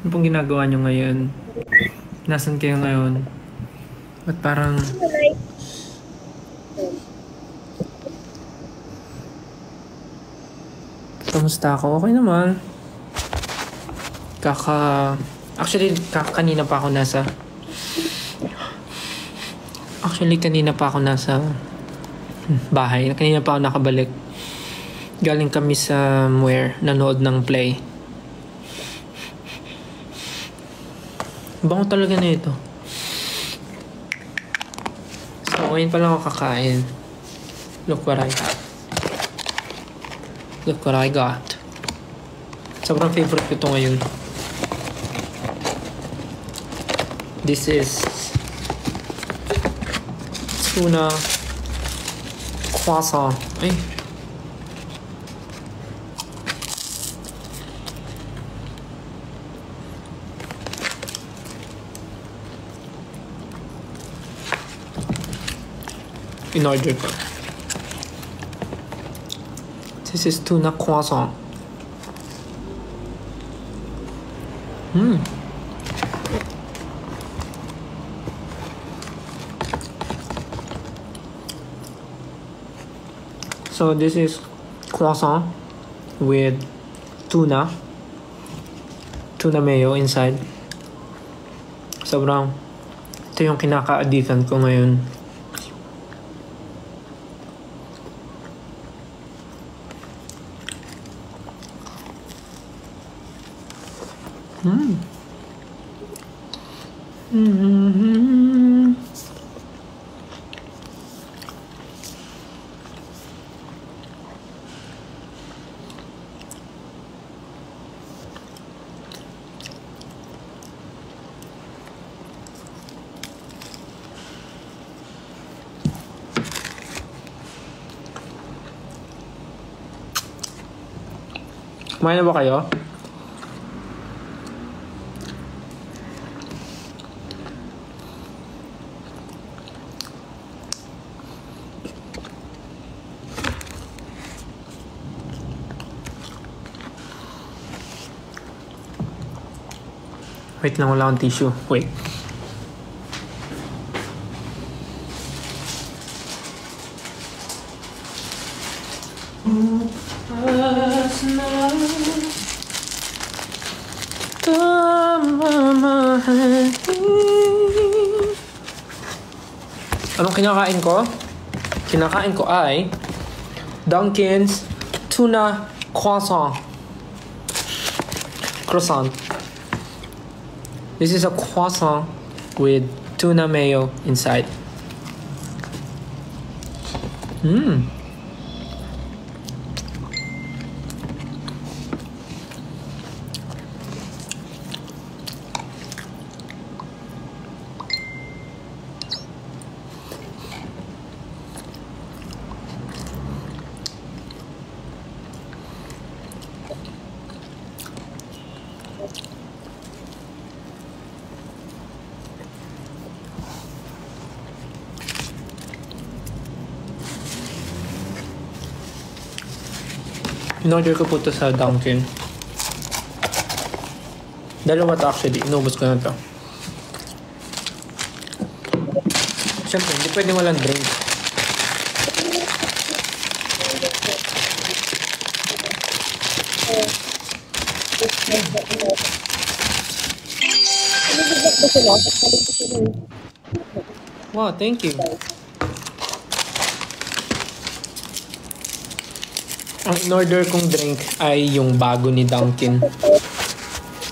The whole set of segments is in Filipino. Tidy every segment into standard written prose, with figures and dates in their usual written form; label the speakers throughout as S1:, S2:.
S1: Ano pong ginagawa nyo ngayon? Nasaan kayo ngayon? At parang... Kamusta ako? Okay naman. Actually, kanina pa ako nasa... kanina pa ako nasa bahay. Kanina pa ako nakabalik. Galing kami sa nanood ng play. Bango talaga na ito. So, ngayon pa lang ako kakain. Look what I got. Look what I got. Sobrang favorite ko ito ngayon. This is tuna croissant. Ay. In-order ko. This is tuna croissant. So this is croissant with tuna mayo inside. Sobrang ito yung kinaka-addikan ko ngayon. Kumain na ba kayo? Wait lang, wala akong tissue. Wait. Anong kinakain ko? Kinakain ko ay Dunkin's tuna croissant. This is a croissant with tuna mayo inside. In-order ko po ito sa Dunkin. Dalawa to actually. Inubos ko na to. Siyempre, hindi pwede walang drink. Wow, thank you. Ang in-order kong drink ay yung bago ni Dunkin.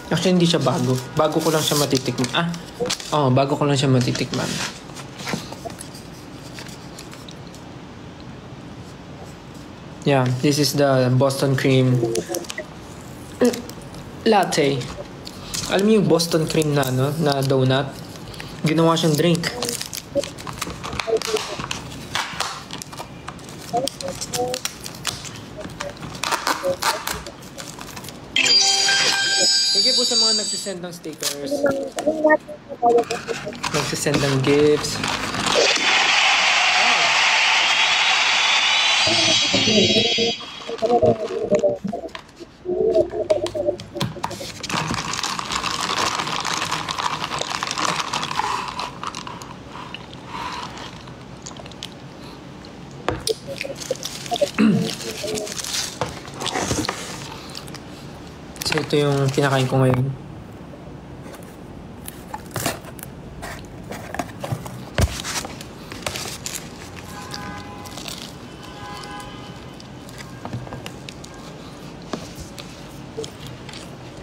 S1: Actually, hindi siya bago. Bago ko lang siya matitikman. Bago ko lang siya matitikman. Yeah, this is the Boston cream latte. Alam mo yung Boston cream na donut? Ginawa siyang drink. Thank you po sa mga nagsisend ng stickers. Nagsisend ng gifts. So ito yung kinakain ko ngayon.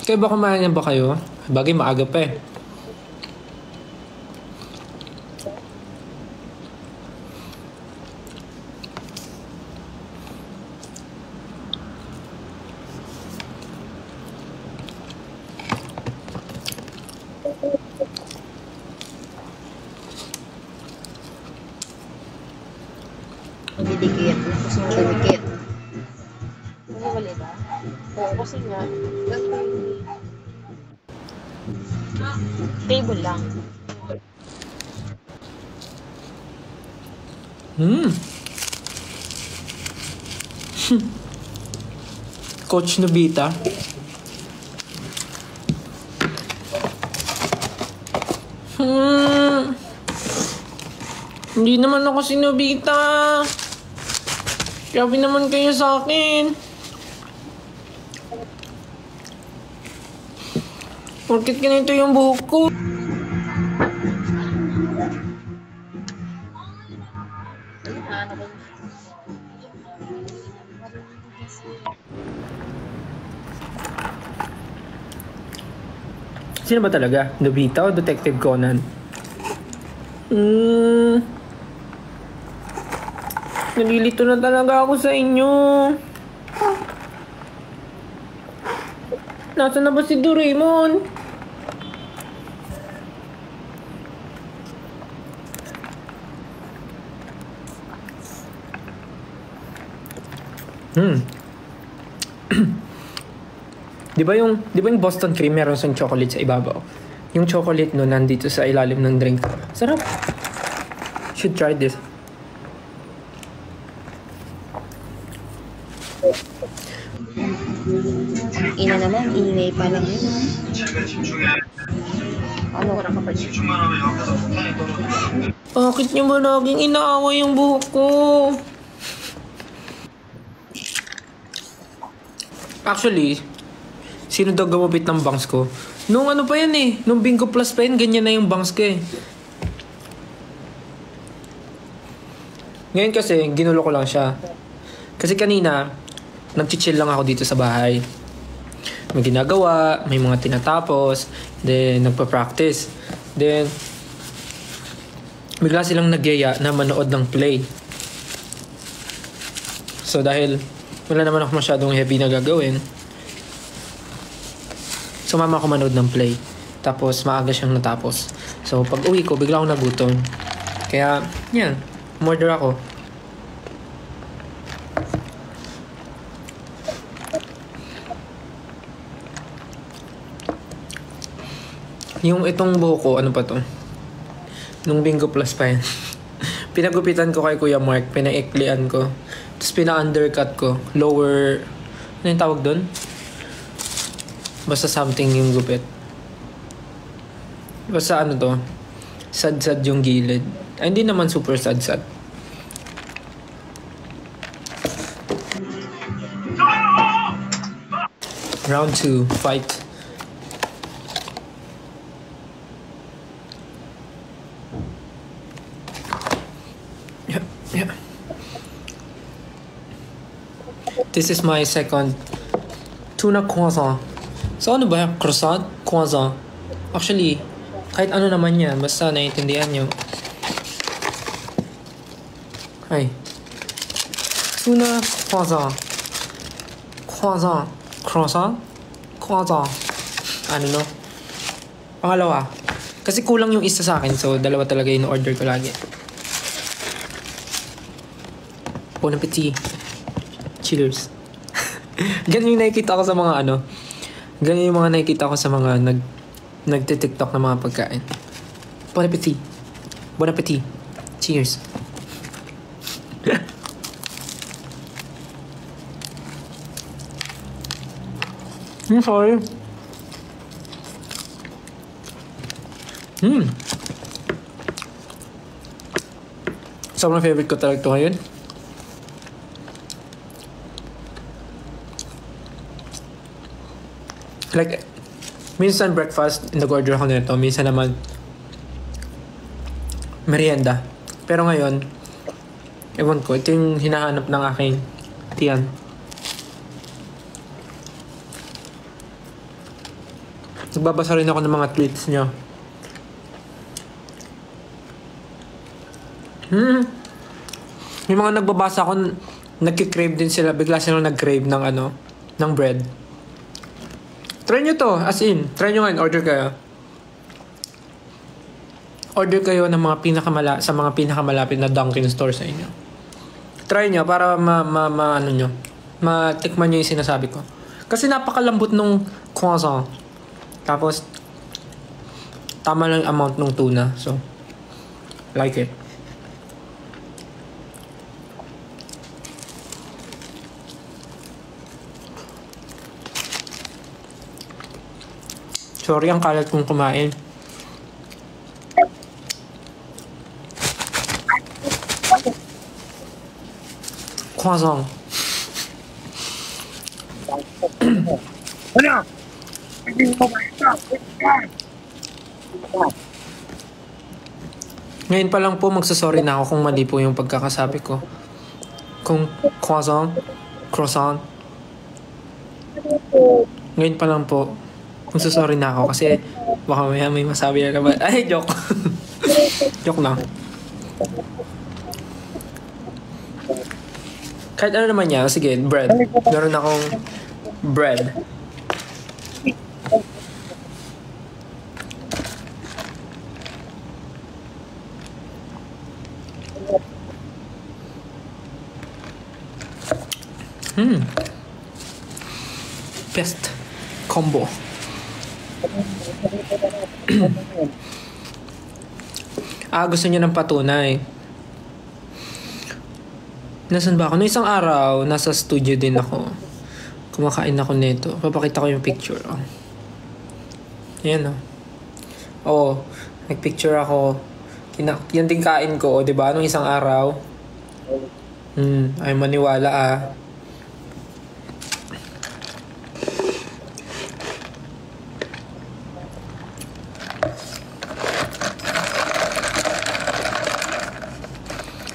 S1: Kaya ba kumain na ba kayo? Bagay maaga pa eh.
S2: Didikit. Gusto mo dumikit.
S3: Wala ba? Oo, kasi nga, ganito yung table lang.
S1: Coach Nobita. Hindi naman ako si Nobita. Grabe naman kayo sa akin. Porkit ganito yung buhok ko. Sino ba talaga? Nobita o Detective Conan? Nalilito na talaga ako sa inyo. Nasaan na ba si Doraemon? Di ba yung Boston cream meron siyang chocolate sa ibabaw? Yung chocolate no nandito sa ilalim ng drink. Sarap. Should try this.
S2: Ina naman, ingay pa lang yun. Ano ka nakapag-
S1: Bakit niyo ba laging inaaway yung buhok ko? Actually, sino daw gumupit ng bangs ko? Nung ano pa yan eh, nung Bingo Plus pa yan, ganyan na yung bangs ko eh. Ngayon kasi, ginulo ko lang siya. Kasi kanina, nag-chill lang ako dito sa bahay. May ginagawa, may mga tinatapos, then nagpa-practice. Then, bigla silang nagyaya na manood ng play. So dahil wala naman ako masyadong heavy na gagawin, sumama ako manood ng play. Tapos maaga siyang natapos. So pag uwi ko, bigla akong nagutom. Kaya, yan, umorder ako. Yung itong buhok ko, ano pa to? Nung Bingo Plus pa yan. Pinagupitan ko kay Kuya Mark, pinaiklian ko. Tapos pina-undercut ko. Lower, ano yung tawag doon? Basta something yung gupit. Basta ano to? Sad-sad yung gilid. Ay, hindi naman super sad-sad. Round 2, fight. Yeah. This is my second tuna croissant. So ano ba? Croissant? Croissant. Actually, kahit ano naman yan, basta naiintindihan nyo. Ay. Tuna croissant. Croissant. Croissant? Croissant. Ano no? Pangalawa. Kasi kulang yung isa sa akin, so dalawa talaga yung order ko lagi. Bon appetit. Cheers. Ganyan yung nakikita ko sa mga ano. Ganyan yung mga nakikita ko sa mga nagtitiktok na mga pagkain. Bon appetit. Bon appetit. Cheers. Sorry. Sobrang favorite ko talaga ito ngayon. Like, minsan breakfast, nag-order ako nito. Minsan naman, merienda. Pero ngayon, ewan ko, ito yung hinahanap ng aking tiyan. Nagbabasa rin ako ng mga tweets niya. May mga nagbabasa ako, nagki-crave din sila. Bigla silang nag-crave ng ng bread. Try nyo to, as in. Try nyo ngayon, order kayo. Order kayo ng mga sa mga pinakamalapit na Dunkin' store sa inyo. Try nyo para matikman nyo yung sinasabi ko. Kasi napakalambot nung croissant. Tapos, tama lang yung amount ng tuna. So, like it. Sorry, ang kalat kong kumain. Croissant. Ngayon pa lang po magsasorry na ako kung mali po yung pagkakasabi ko. Kung croissant. Ngayon pa lang po magsasorry na ako kasi baka may masabi na naman. Ay, joke. Joke na. Kahit ano naman niya, sige, bread. Meron akong bread. Best combo. Gusto niya ng patunay. Nasaan ba ako? Noong isang araw, nasa studio din ako. Kumakain ako nito. Papakita ko yung picture. Ayan nagpicture ako. Yan din kain ko, diba? Noong isang araw. Ay maniwala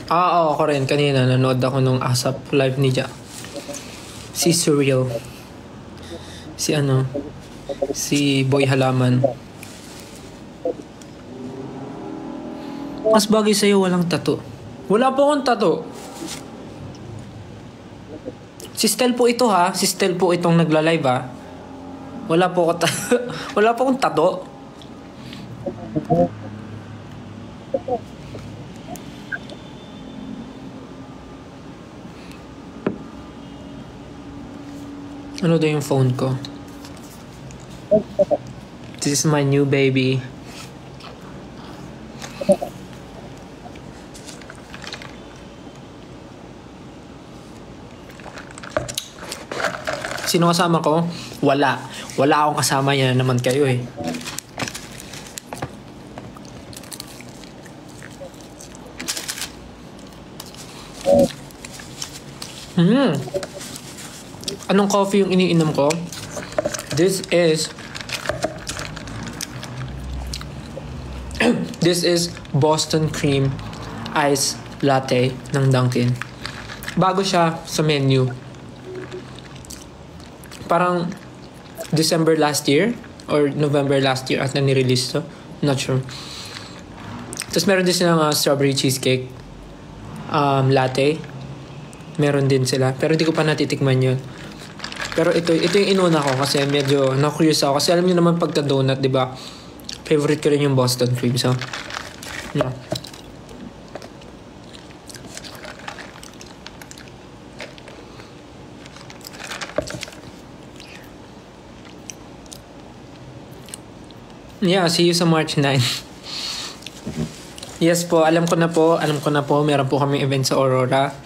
S1: Oo, ako rin. Kanina, nanood ako nung ASAP live ni Ja. Si Surreal. Si Boy Halaman. Mas bagay sa'yo walang tattoo. Wala po akong tattoo. Si Stel po ito ha. Si Stel po itong nagla-live ha. Wala po wala po akong tattoo. Ano daw yung phone ko? This is my new baby. Sino kasama ko? Wala. Wala akong kasama, yan naman kayo eh. Anong coffee yung iniinom ko? This is Boston Cream Ice Latte ng Dunkin'. Bago siya sa menu. Parang December last year or November last year at na nirelease to. Not sure. Tapos meron din silang strawberry cheesecake latte. Meron din sila. Pero hindi ko pa natitikman yun. Pero ito yung inuna ko kasi medyo na-curious ako. Kasi alam niyo naman pagka donut, di ba? Favorite ko rin yung Boston Cream. So, yeah. Yeah, see you sa March 9. Yes po, alam ko na po. Meron po kaming event sa Aurora.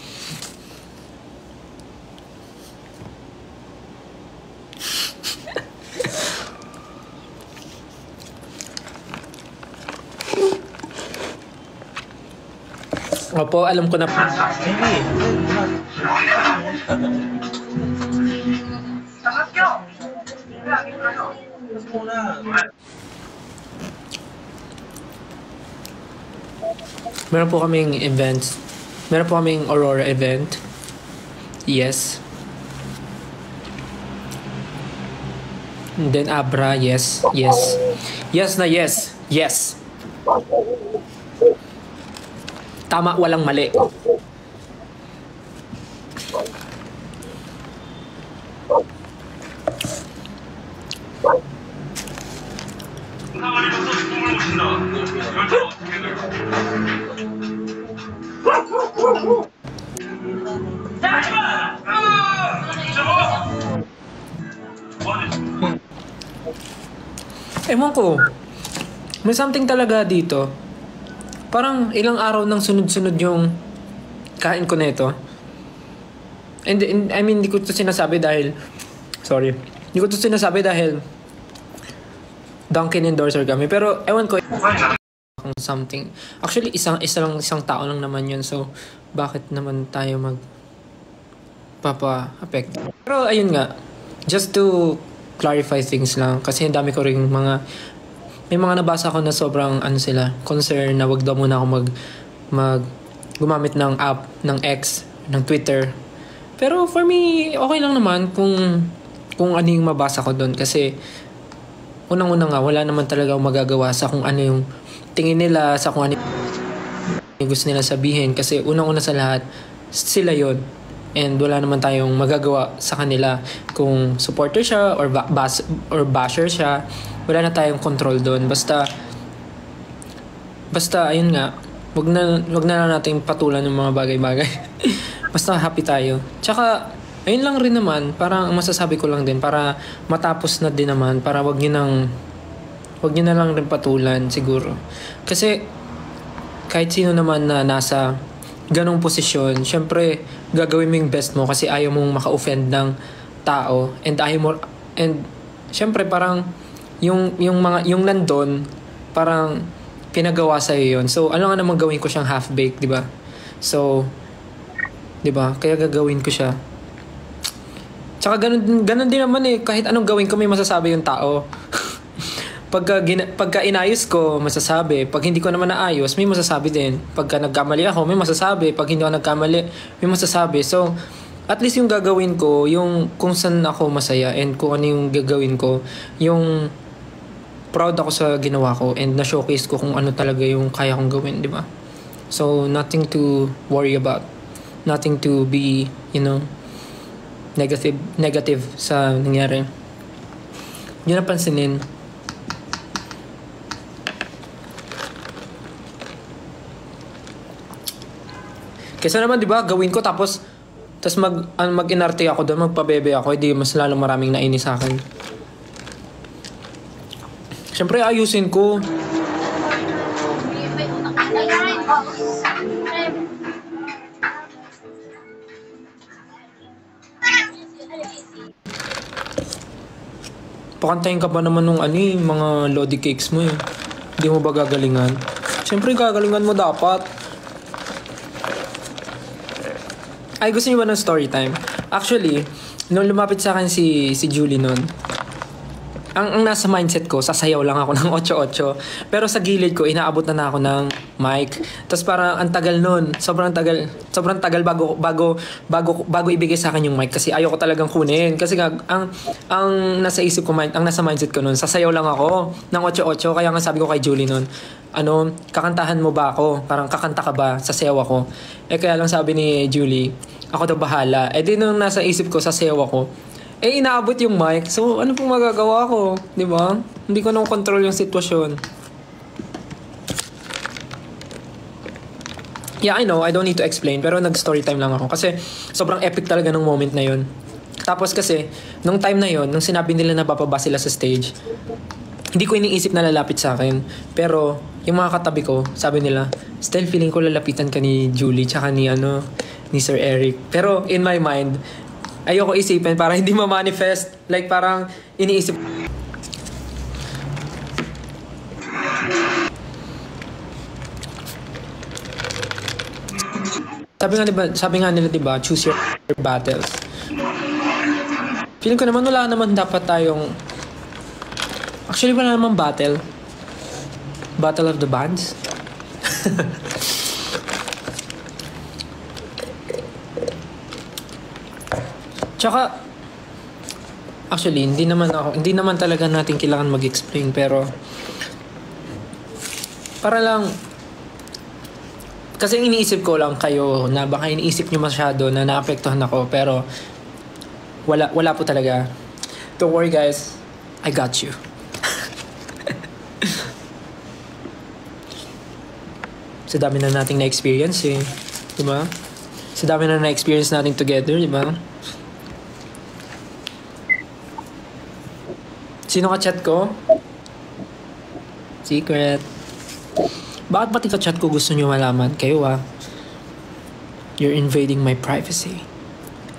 S1: Opo, alam ko na po. Meron po kaming events. Meron po kaming Aurora event. Yes. And then Abra, yes. Yes. Yes na yes. Yes. Tama, walang mali. Ewan ko. May something talaga dito. Parang ilang araw nang sunod-sunod yung kain ko nito. And I mean, hindi ko to sinasabi dahil Hindi ko to sinasabi dahil Dunkin' endorser kami. Pero ewan ko kung something. Actually, isang tao lang naman yun. So, bakit naman tayo papa-affect? Pero ayun nga, just to clarify things lang. Kasi ang dami ko rin may mga nabasa ko na sobrang concern na wag daw muna ako gumamit ng app, ng X, ng Twitter. Pero for me, okay lang naman kung ano yung mabasa ko doon. Kasi unang-una nga, wala naman talaga akong magagawa sa kung ano yung tingin nila, sa kung ano yung gusto nila sabihin. Kasi unang-una sa lahat, sila yon. And wala naman tayong magagawa sa kanila. Kung supporter siya or basher siya, wala na tayong control doon. Basta ayun nga, wag na lang natin patulan ng mga bagay-bagay. Basta happy tayo. Tsaka, ayun lang rin naman, parang ang masasabi ko lang din, para matapos na din naman, para wag nyo na lang rin patulan siguro. Kasi, kahit sino naman na nasa ganong posisyon, syempre, gagawin mo yung best mo kasi ayaw mong maka-offend ng tao. And syempre, parang, yung nandun, parang, pinagawa sa'yo yun. So, ano nga naman gawin ko siyang half-baked, di ba? So, di ba? Kaya gagawin ko siya. Tsaka ganun din naman eh. Kahit anong gawin ko, may masasabi yung tao. Pagka inayos ko, masasabi. Pag hindi ko naman naayos, may masasabi din. Pagka nagkamali ako, may masasabi. Pag hindi ako nagkamali, may masasabi. So, at least yung gagawin ko, yung kung saan ako masaya and kung ano yung gagawin ko, yung proud ako sa ginawa ko and na-showcase ko kung ano talaga yung kaya kong gawin, di ba? So, nothing to worry about. Nothing to be, negative sa nangyari. Yun na pansinin. Kesa naman, di ba, gawin ko tapos mag-inarte ako doon, magpabebe ako, hindi mas lalong maraming nainis sa akin. Siyempre, ayusin ko. Pakantayin ka ba naman nung mga lodi cakes mo eh. Hindi mo ba gagalingan? Siyempre, gagalingan mo dapat. Ay, gusto niyo ba ng story time? Actually, nung lumapit sa akin si Julie nun, ang nasa mindset ko, sasayaw lang ako ng 8-8. Pero sa gilid ko, inaabot na ako ng mic. Tapos parang ang tagal nun. Sobrang tagal bago ibigay sa akin yung mic. Kasi ayaw ko talagang kunin. Kasi ang nasa isip ko, ang nasa mindset ko nun, sasayaw lang ako ng 8-8. Kaya nga sabi ko kay Julie nun, kakantahan mo ba ako? Parang kakanta ka ba? Sasayaw ako. Kaya lang sabi ni Julie, ako daw bahala. Di nung nasa isip ko, sasayaw ako. Inaabot yung mic. So, ano pong magagawa ko? Di ba? Hindi ko nang control yung sitwasyon. Yeah, I know. I don't need to explain. Pero nag-story time lang ako. Kasi sobrang epic talaga ng moment na yun. Tapos kasi, nung time na yun, nung sinabi nila na bababa sila sa stage, hindi ko iniisip na lalapit sa akin. Pero, yung mga katabi ko, sabi nila, still feeling ko lalapitan ka ni Julie tsaka ni Sir Eric. Pero, in my mind, ayoko isipin para hindi ma-manifest. Like parang iniisip. Sabi nga nila, diba, choose your battles. Feeling ko naman wala naman dapat tayong Actually, wala namang battle. Battle of the bands. Tsaka, actually, hindi naman talaga natin kailangan mag-explain, pero para lang, kasi iniisip ko lang kayo na baka iniisip nyo masyado na naapektuhan ako, pero wala po talaga. Don't worry guys, I got you. Sa dami na nating na-experience eh. Diba? Sa dami na na-experience nating together, diba? Sino ka-chat ko? Secret. Bakit pati ka-chat ko gusto nyo malaman? Kayo ah. You're invading my privacy.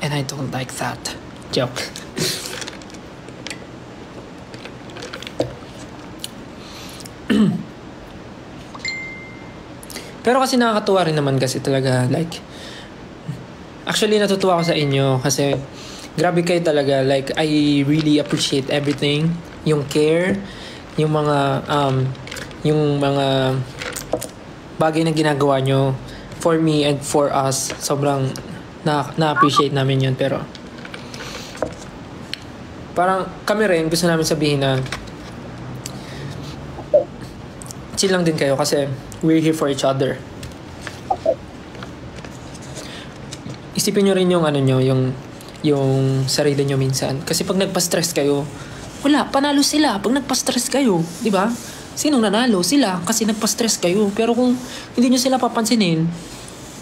S1: And I don't like that. Joke. Pero kasi nakakatuwa rin naman kasi talaga, like, actually natutuwa ako sa inyo kasi grabe kayo talaga, like, I really appreciate everything, yung care, yung mga bagay na ginagawa nyo for me and for us, sobrang na-appreciate namin yun. Pero parang kami rin gusto namin sabihin na chill lang din kayo kasi we're here for each other. Isipin nyo rin yung yung sarili nyo minsan. Kasi pag nagpa-stress kayo, wala, panalo sila. Pag nagpa-stress kayo, di ba? Sinong nanalo? Sila, kasi nagpa-stress kayo. Pero kung hindi nyo sila papansinin,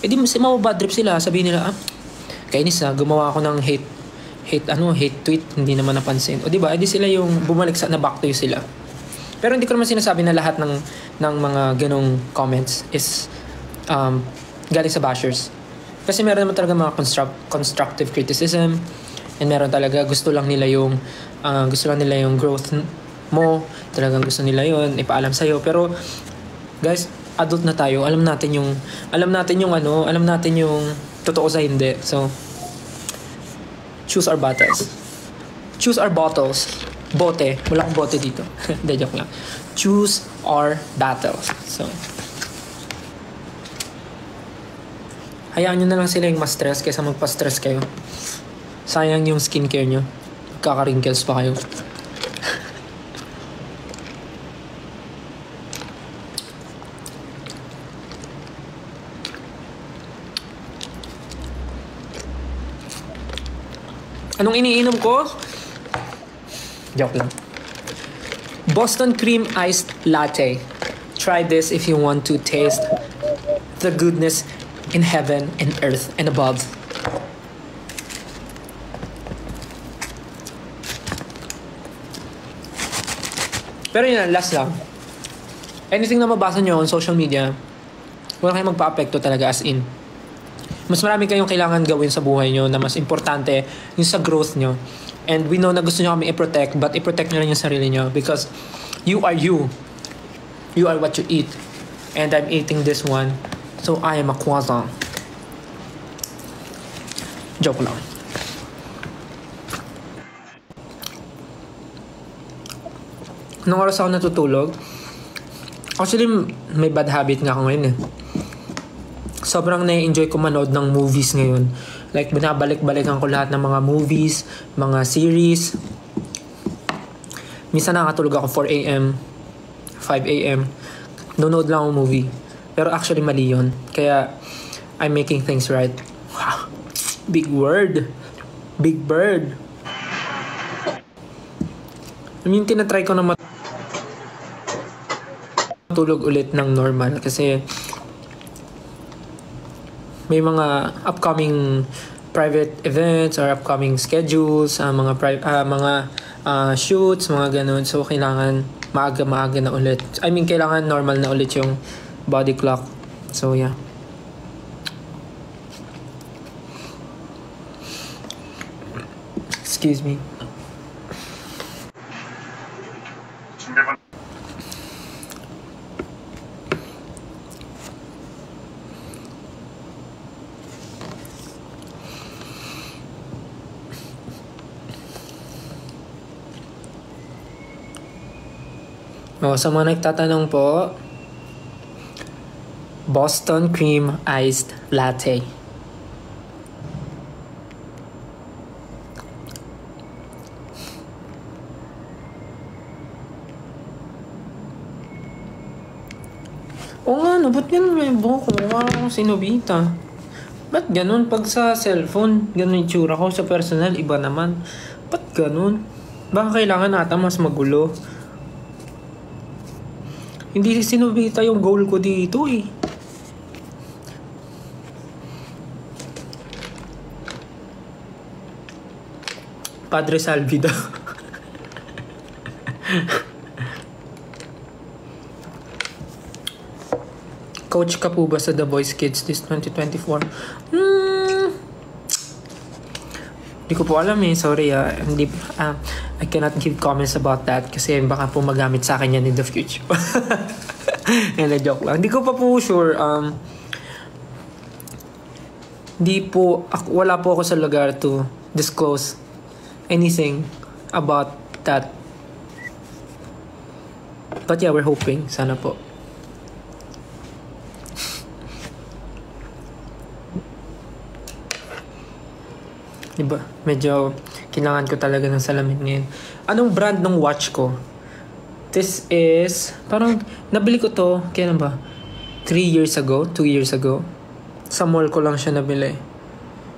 S1: edi mababadrip sila. Sabihin nila, kainis na, gumawa ako ng hate tweet, hindi naman napansin. O di ba? Edi sila yung bumalik na back to you sila. Pero hindi ko naman sinasabi na lahat ng mga ganong comments is galing sa bashers. Kasi meron naman talaga mga constructive criticism, and meron talaga gusto lang nila yung growth mo, talagang gusto nila yun, ipaalam sa'yo. Pero guys, adult na tayo, alam natin yung totoo sa hindi. So choose our battles. Choose our bottles. Bote. Wala akong bote dito. Hindi, joke lang. Choose our battles. So, hayaan nyo na lang sila yung ma-stress kaysa magpa-stress kayo. Sayang yung skincare nyo. Kaka-wrinkles pa kayo. Anong iniinom ko? Joke lang. Boston Cream Iced Latte. Try this if you want to taste the goodness in heaven and earth and above. Pero yun, last lang. Anything na mabasa nyo on social media, wala kayong magpa-apekto talaga, as in. Mas marami kayong kailangan gawin sa buhay nyo na mas importante yung sa growth nyo. And we know na gusto nyo kami i-protect, but i-protect nyo rin yung sarili nyo because you are you. You are what you eat. And I'm eating this one. So I am a croissant. Joke lang. Anong oras ako natutulog? Actually, may bad habit nga ako ngayon eh. Sobrang na-enjoy ko manood ng movies ngayon. Like, binabalik-balikan ko lahat ng mga movies, mga series. Minsan nakatulog ako 4 a.m., 5 a.m. Nonood lang ako movie. Pero actually mali yun. Kaya, I'm making things right. Wow. Big word. Big bird. I mean, tinatry ko na matulog ulit ng normal. Kasi, may mga upcoming private events or upcoming schedules, mga shoots, mga ganun. So, kailangan maaga na ulit. I mean, kailangan normal na ulit yung body clock. So, yeah. Excuse me. Oh, sa mga nagtatanong po, Boston Cream Iced Latte. Oo nga, no, ba't ganun may buhok ko? Mukha akong sinubita. Ba't ganun? Pag sa cellphone, ganun yung tsura ko. Sa personal, iba naman. Ba't ganun? Baka kailangan nata mas magulo. Hindi sinubita yung goal ko dito eh. Padre Salvi daw. Coach ka po ba sa The Voice Kids this 2024? Hindi ko po alam eh. Sorry I cannot give comments about that kasi baka po magamit sa akin yan in the future. Hindi, joke lang. Hindi ko pa po sure. Wala po ako sa lugar to disclose anything about that. But yeah, we're hoping. Sana po. Diba? Medyo kailangan ko talaga ng salamin ngayon. Anong brand ng watch ko? This is, parang nabili ko to, kailan ba? 2 years ago. Sa mall ko lang siya nabili.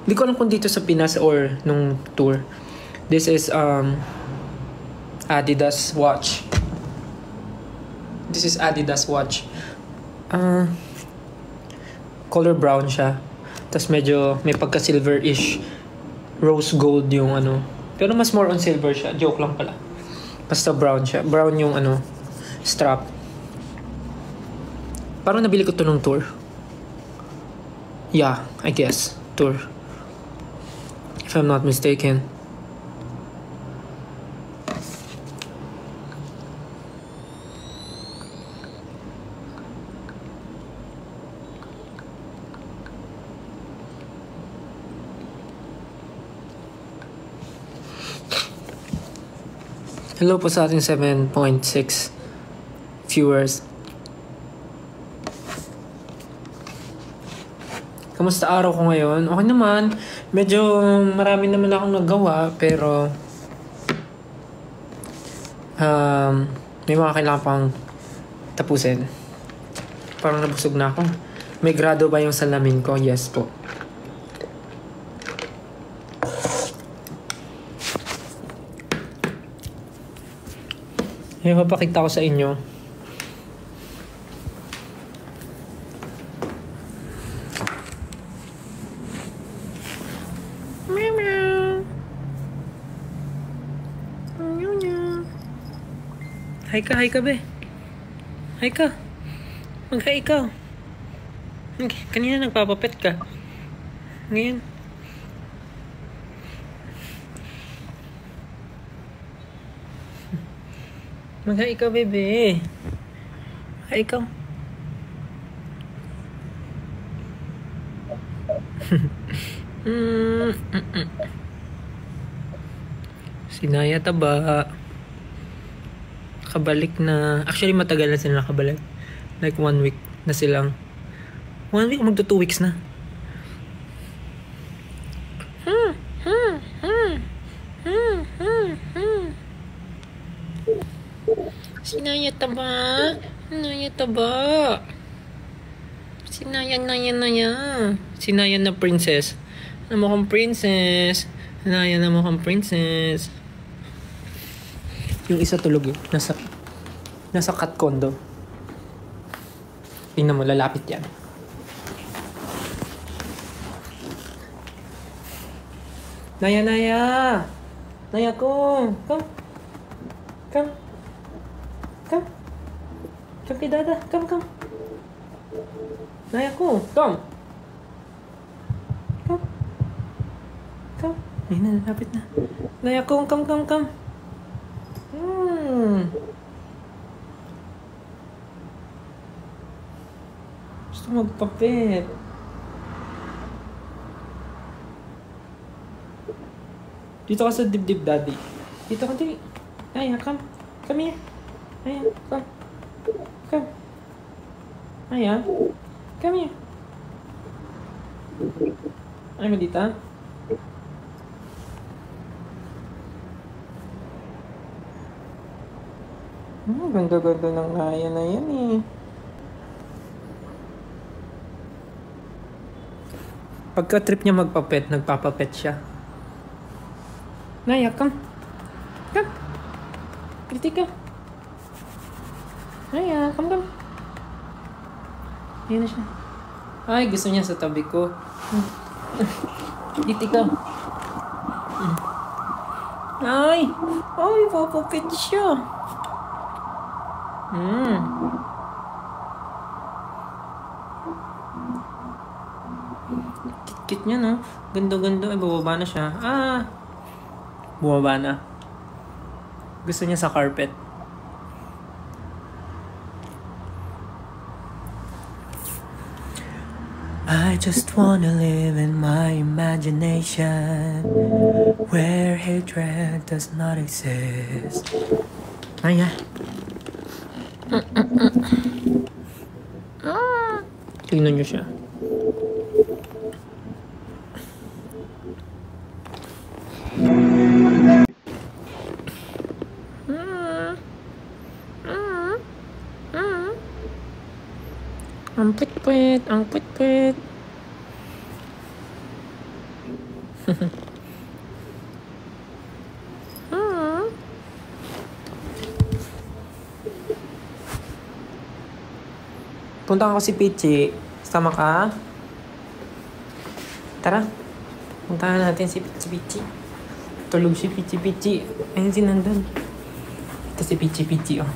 S1: Hindi ko alam kung dito sa Pinas or nung tour. This is Adidas watch. Color brown siya. Tapos medyo may pagka-silver-ish. Rose gold yung ano. Pero mas more on silver siya. Joke lang pala. Basta brown siya. Brown yung strap. Parang nabili ko to nung tour. Yeah, I guess. Tour. If I'm not mistaken. Hello po sa ating 7.6 viewers. Kamusta araw ko ngayon? Okay naman. Medyo marami naman akong nagawa pero may mga kailangan pang tapusin. Parang nabusog na ako. May grado ba yung salamin ko? Yes po. May mapakita ko sa inyo. Meow meow. Meow meow. Hi ka be. Hi ka. Mag-hi ikaw. Okay, kanina nagpapapet ka. Ngayon. Mag-hi ikaw, bebe. Hi ikaw. Sinaya taba. Kabalik na. Actually, matagal na sila nakabalik. Like 1 week na silang. 1 week, magto 2 weeks na. Sinaya taba. Sinaya taba. Sinaya. Sinaya na princess. Na mukhang princess. Sinaya na mukhang princess. Yung isa tulog eh. Nasa cat condo. Tingnan mo, lalapit yan. Naya. Naya ko. Come. Come kay dada. Come. Naya ko. Come. Ayun na, lapit na. Naya ko. Come. Gusto magpapit. Dito ka sa dibdib, daddy. Dito ka, dali. Naya, come. Come here. Naya, come. Come. Maya. Come here. Ay, Madita. Ganda-ganda ng Naya na yan eh. Pagka trip niya magpapet, nagpapapet siya. Naya, come. Come. Pretty ka. Naya, come. Ayan na siya. Ay, gusto niya sa tabi ko. Dito ka. Ay! Ay, papapet siya. Kit niya, no? Ganda-ganda. Ay, bumaba na siya. Bumaba na. Gusto niya sa carpet. I just wanna live in my imagination where hatred does not exist. Ay, tingnan niyo siya. Ang pit-pit, ang pit-pit. Punta ko si Pichi. Sama ka? Tara. Puntahan natin si Pichi. Tulog si Pichi. Ayun si nandun. Ito si Pichi, oh.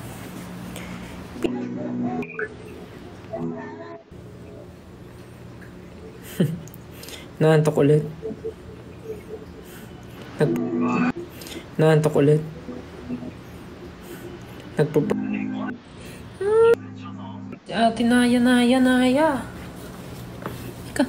S1: Naantok ulit. Naantok ulit. Naya. Ika.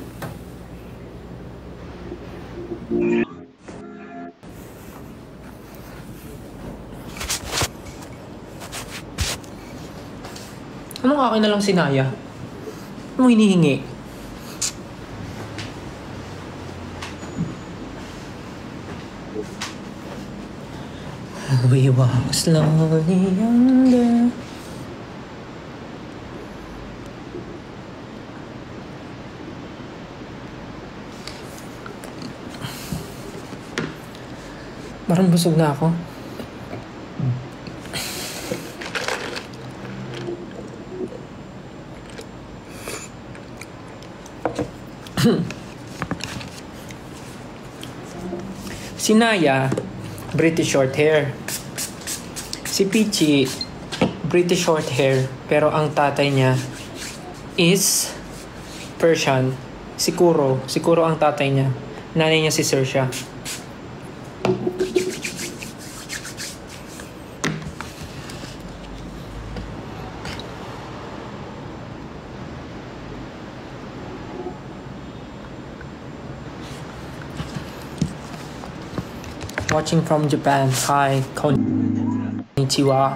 S1: Anong akin na lang si Naya? Anong hinihingi? We walk slowly under. Parang busog na ako. Si Naya, British short hair. Si Pichi, British short hair. Pero ang tatay niya is Persian. Si Kuro ang tatay niya. Nanay niya si Saoirse. Watching from Japan. Hi, konnichiwa.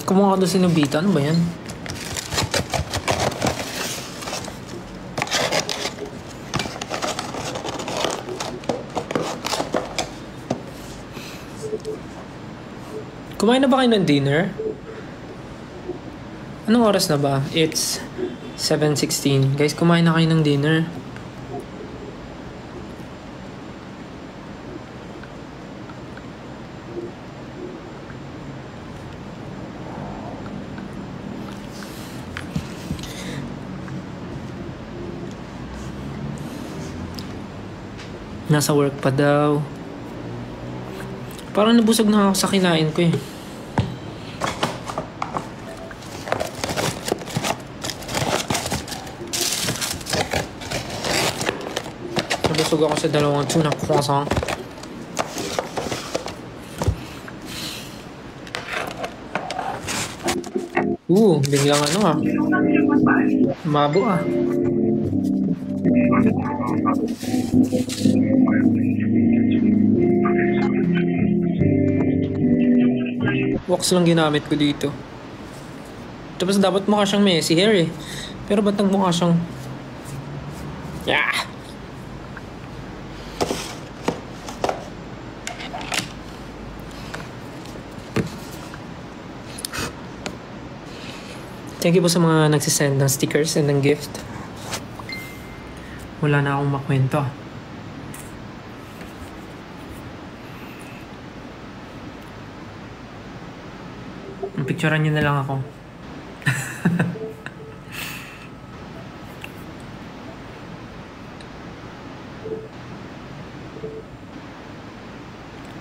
S1: Kumuha ka doon si Nobita. Ano ba yan? Kumain na ba kayo ng dinner? Anong oras na ba? It's 7:16. Guys, kumain na kayo ng dinner. Nasa work pa daw. Parang nabusog na ako sa kinain ko eh. Nabusog ako sa dalawang tuna croissant. Biglang ano ah. Mabo ah. Wax lang ginamit ko dito. Tapos dapat mukha siyang messy hair eh. Pero ba't nagmukha siyang... Yeah! Thank you po sa mga nagsisend ng stickers and ng gift. Wala na akong makwento. Picturean nyo na lang ako.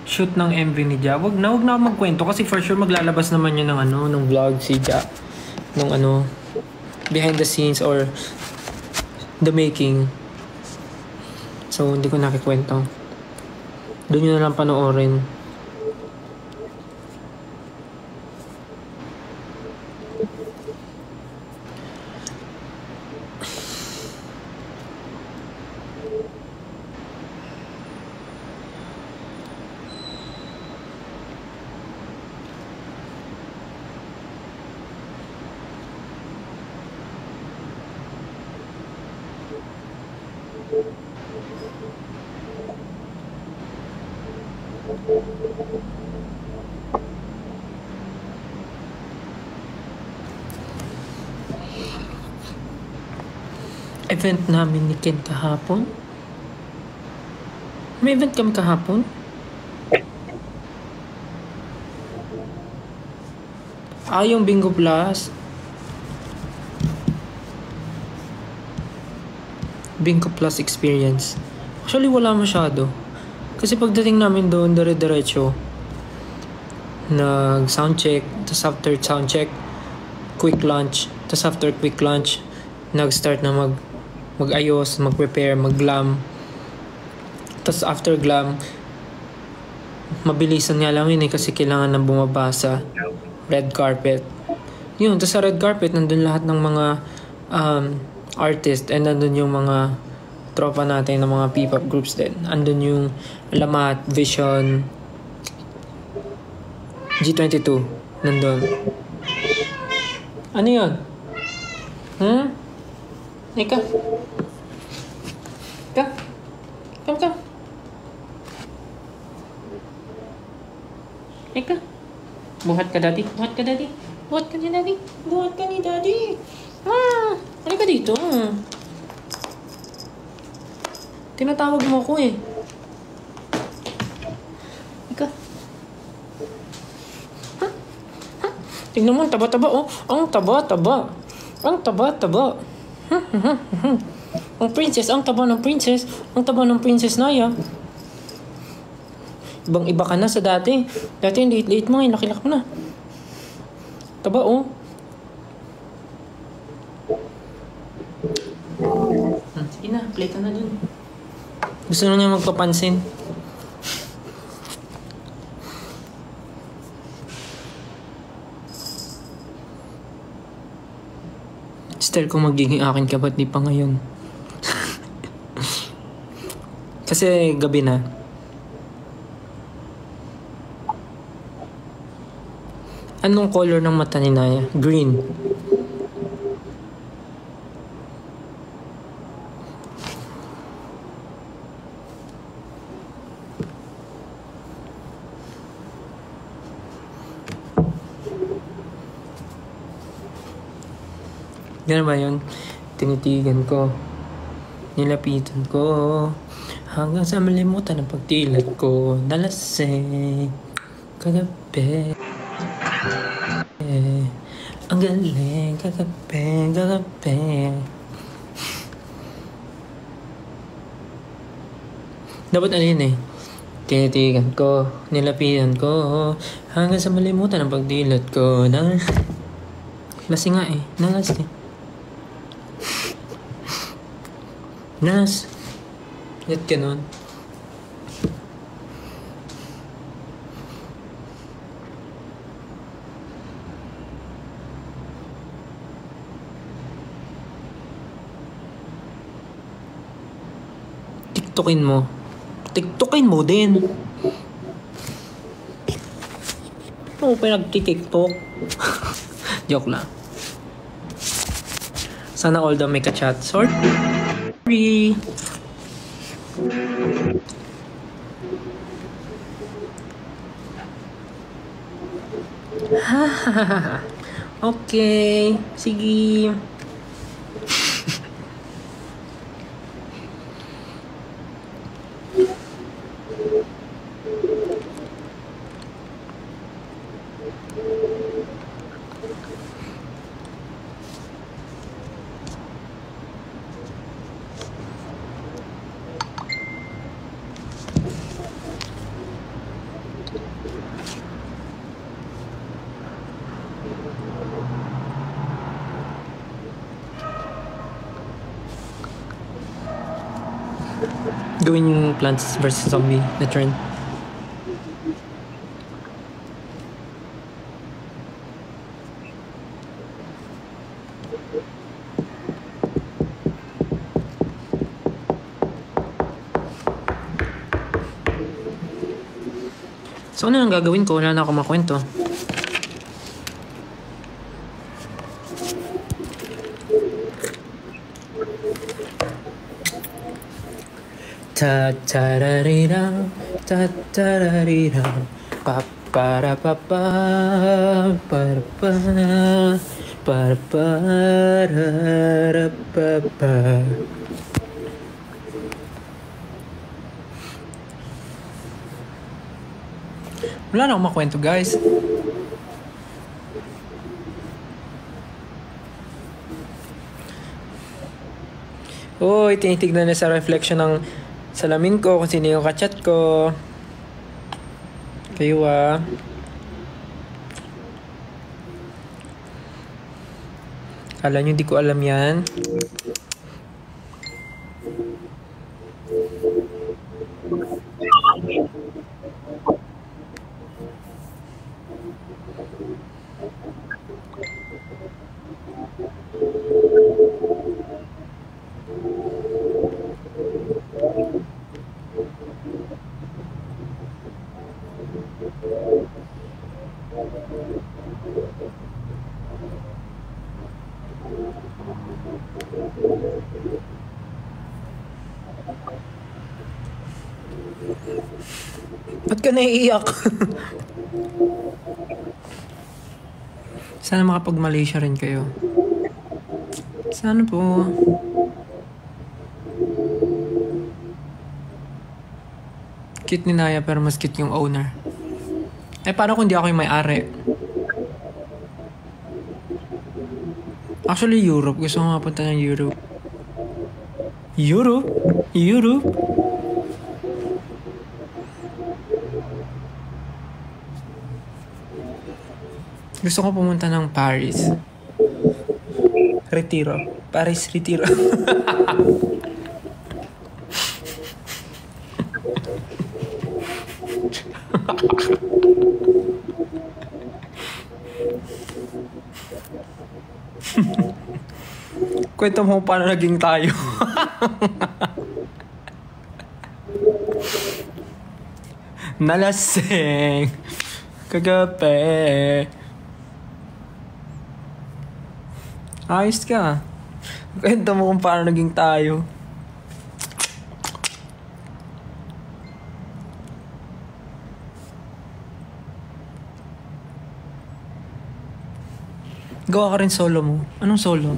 S1: Shoot ng MV ni Ja. Wag na ako magkwento kasi for sure maglalabas naman yun ng ng vlog si Ja. Nung behind the scenes or the making. So, hindi ko nakikwento. Doon nyo na lang panoorin. Event namin ni Ken kahapon. May event kami kahapon. Yung Bingo Plus. Bingo Plus experience. Actually, wala masyado. Kasi pagdating namin doon, dire-diretso. Nag-soundcheck. Tapos after soundcheck, quick lunch. Tapos after quick lunch, nag-start na mag-ayos, mag-prepare, mag-glam. Tapos after glam, mabilisan nga lang yun kasi kailangan na bumaba sa red carpet. Yun, tapos sa red carpet, nandun lahat ng mga artist and nandun yung mga tropa natin ng mga P-pop groups din. Andun yung Lamat, Vision, G22, nandun. Ano yun? Ika. Come. Ika. Buhat ka, daddy. Buhat ka ni daddy. Halika dito. Tinatawag mo ako eh. Ika. Tignan mo, ang taba-taba oh. Ang taba-taba. Ang princess, ang taba ng princess Naya. Ibang-iba ka na sa dati. Dati yung liit-liit mo, laki-laki mo na. Taba oh. Sige na, play ka na dun. Gusto na niya magpapansin. Style ko magiging akin ka ba't di pa ngayon? Kasi gabi na. Anong color ng mata ni Naya? Green. Ganun ba yun? Tinitigan ko. Nilapitan ko. Hanggang sa malimutan ang pagtilat ko. Nalasing. Kagabi. Ang galing. Kagabi. Dapat ano yun eh. Tinitigan ko. Nilapitan ko. Hanggang sa malimutan ang pagtilat ko. Lasing nga eh. Nalasing. Net ganun. TikTokin mo. TikTokin mo din. Ano pa nag-TikTok? Joke lang. Sana all daw may ka-chat. Sorry. Okay. Sige. Gawin yung Plants vs. Zombie na trend. So ano nang gagawin ko? Wala na ako makwento. Ta-ta-ra-ri-ram, ta-ta-ra-ri-ram, pa-pa-ra-pa-pa, pa-ra-pa, pa-ra-pa-ra-ra-pa-pa. Wala na akong makwento, guys. Uy, tinitignan na sa reflection ng salamin ko kung sino yung kachat ko. Kayo Kala nyo di ko alam yan? Ba't ka naiiyak? Sana makapag-Malaysia rin kayo. Sana po. Cute ni Naya pero mas cute yung owner. Eh paano kung di ako yung may-ari? Actually Europe. Gusto ko mapunta ng Europe. Europe? Europe? Gusto ko pumunta ng Paris. Retiro. Paris Retiro. Kwento mo paano naging tayo. Nalasing. Kagabi. Ayos ka. Kwento mo kung paano naging tayo. Gawa ka rin solo mo. Anong solo?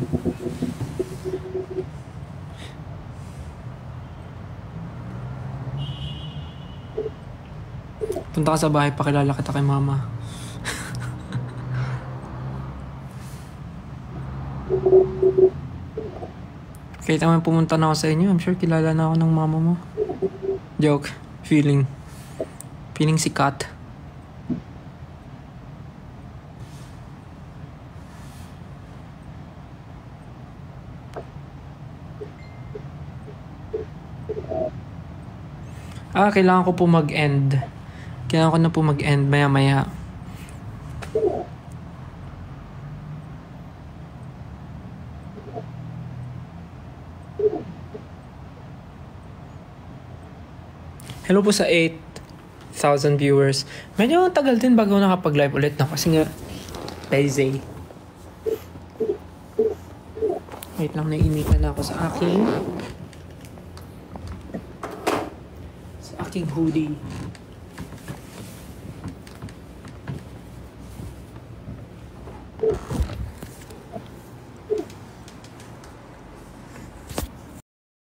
S1: Punta ka sa bahay, pakilala kita kay mama. Kahit naman pumunta na ako sa inyo, I'm sure kilala na ako ng mama mo. Joke. Feeling. Feeling si Kat. Kailangan ko po mag-end. Kailangan ko na po mag-end maya-maya. Hello po sa 8,000 viewers. Medyo tagal din bago nakapag-live ulit na kasi nga busy. Wait lang, nainitan na ako sa aking hoodie.